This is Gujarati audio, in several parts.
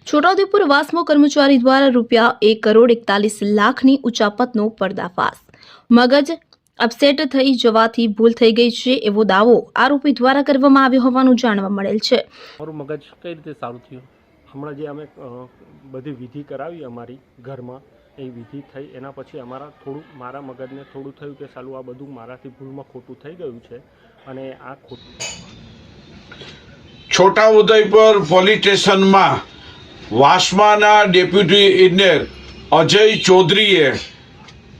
છોટાઉદેપુર વાસ્મો કર્મચારી દ્વારા ₹1,41,00,000ની ઉચાપતનો પર્દાફાશ। મગજ અપસેટ થઈ જવાથી ભૂલ થઈ ગઈ છે એવો દાવો આરોપી દ્વારા કરવામાં આવ્યો હોવાનું જાણવા મળેલ છે। મારું મગજ કઈ રીતે સારું થયું? હમણાં જે અમે બધી વિધિ કરાવી અમારી ઘરમાં, એ વિધિ થઈ એના પછી મારા મગજને થોડું થયું કે સાલું આ બધું મારાથી ભૂલમાં ખોટું થઈ ગયું છે અને આ છોટાઉદેપુર પોલીસ સ્ટેશનમાં વાસ્માના ડેપ્યુટી ઇજનેર અજય ચૌધરીએ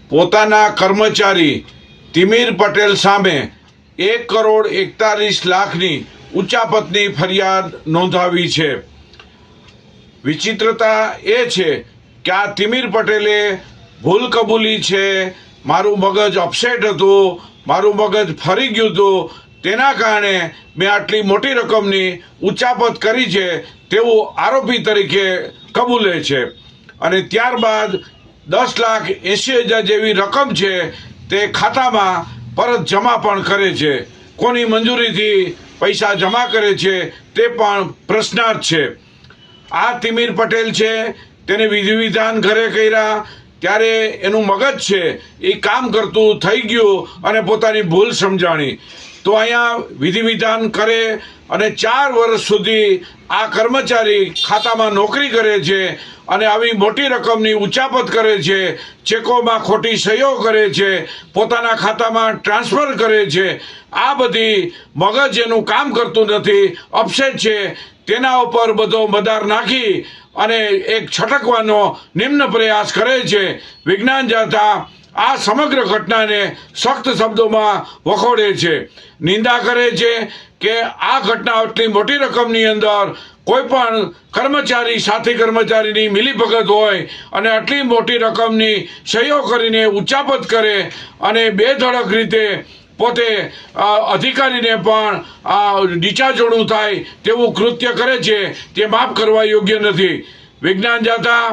પોતાના કર્મચારી તિમિર પટેલ સામે 1,41,00,000ની ઉચાપતની ફરિયાદ નોંધાવી છે। વિચિત્રતા એ છે કે આ તિમિર પટેલે ભૂલ કબૂલી છે, મારું મગજ અપસેટ હતું, મારું મગજ ફરી ગયું હતું, તેના કારણે મેં આટલી મોટી રકમની ઉચાપત કરી છે તેવું આરોપી તરીકે કબૂલે છે અને ત્યારબાદ 10,80,000 જેવી રકમ છે તે ખાતામાં પરત જમા પણ કરે છે। કોની મંજૂરીથી પૈસા જમા કરે છે તે પણ પ્રશ્નાર્થ છે। આ તિમિર પટેલ છે તેને વિધિ વિધાન ઘરે કર્યા ત્યારે એનું મગજ છે એ કામ કરતું થઈ ગયું અને પોતાની ભૂલ સમજાણી। તો અહીંયા વિધિ વિધાન કરે અને 4 વર્ષ સુધી આ કર્મચારી ખાતામાં નોકરી કરે છે અને આવી મોટી રકમની ઉચાપત કરે છે, ચેકોમાં ખોટી સહીઓ કરે છે, પોતાના ખાતામાં ટ્રાન્સફર કરે છે। આ બધી મગજ એનું કામ કરતું નથી, અપસેટ છે, તેના ઉપર બધો મદાર નાખી અને એક છટકવાનો નિમ્ન પ્રયાસ કરે છે। વિજ્ઞાન જાતા આ સમગ્ર ઘટનાને સખ્ત શબ્દોમાં વખોડે છે, નિંદા કરે છે કે આ ઘટના આટલી મોટી રકમની અંદર કોઈ પણ કર્મચારી સાથી કર્મચારીની મિલીભગત હોય અને આટલી મોટી રકમની સહીઓ કરીને ઉચાપત કરે અને બેધડક રીતે પોતે અધિકારીને પણ નીચાજોણું થાય તેવું કૃત્ય કરે છે તે માફ કરવા યોગ્ય નથી। વિજ્ઞાન જાતા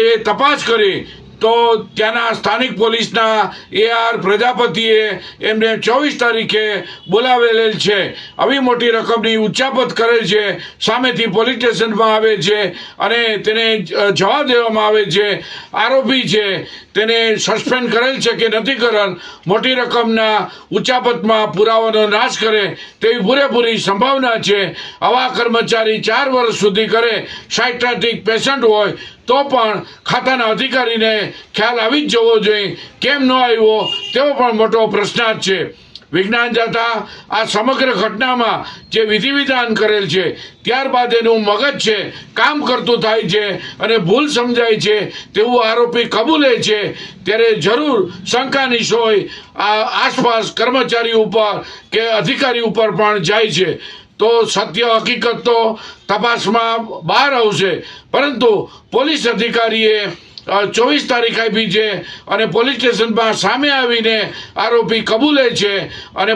એ તપાસ કરી તો ત્યાંના સ્થાનિક પોલીસના AR પ્રજાપતિએ એમને 24 તારીખે બોલાવેલ છે। આવી મોટી રકમની ઉચાપત કરે છે, સામેથી પોલીસ સ્ટેશનમાં આવે છે અને તેને જવાબ દેવામાં આવે છે। આરોપી છે તેને સસ્પેન્ડ કરેલ છે કે નથી કરેલ, મોટી રકમના ઉચાપતમાં પુરાવાનો નાશ કરે તેવી પૂરેપૂરી સંભાવના છે। આવા કર્મચારી 4 વર્ષ સુધી કરે, સાયક્રેટિક પેશન્ટ હોય તો પણ ખાતાના અધિકારીને ખ્યાલ આવી જ જવો જોઈએ, કેમ ન આવ્યો તેવો પણ મોટો પ્રશ્નાર્થ છે। વિજ્ઞાન જાતા આ સમગ્ર ઘટનામાં જે વિધિ વિધાન કરેલ છે ત્યારબાદ એનું મગજ છે કામ કરતું થાય છે અને ભૂલ સમજાય છે તેવું આરોપી કબૂલે છે ત્યારે જરૂર શંકાની સોય આ આસપાસ કર્મચારી ઉપર કે અધિકારી ઉપર પણ જાય છે। તો સત્ય હકીકત તો તપાસમાં બહાર આવશે, પરંતુ પોલીસ અધિકારીએ 24 તારીખ આપી છે અને પોલીસ સ્ટેશનમાં સામે આવીને આરોપી કબૂલે છે અને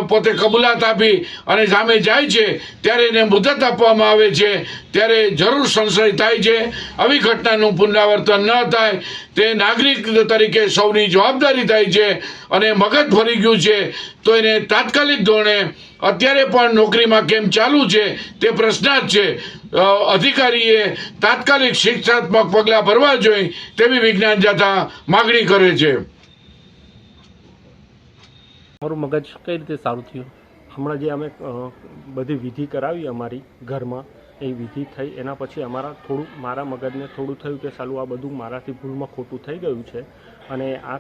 પોતે કબૂલાત આપી અને સામે જાય છે ત્યારે એને મુદત આપવામાં આવે છે ત્યારે જરૂર સંશય થાય છે। આવી ઘટનાનું પુનરાવર્તન ન થાય તે નાગરિક તરીકે સૌની જવાબદારી થાય છે અને મગજ ફરી ગયું છે તો એને તાત્કાલિક ધોરણે અત્યારે પણ નોકરીમાં કેમ ચાલુ છે તે પ્રશ્નાર્થ છે। અધિકારીએ તાત્કાલિક શિક્ષાત્મક પગલાં ભરવા જોઈએ તેવી વિજ્ઞાન જાતા માગણી કરે છે। મારું મગજ કઈ રીતે સારું થયું? હમણાં જે અમે બધી વિધિ કરાવી અમારી ઘરમાં, એ વિધિ થઈ એના પછી મારા મગજને થોડું થયું કે સાલું આ બધું મારાથી ભૂલમાં ખોટું થઈ ગયું છે અને આ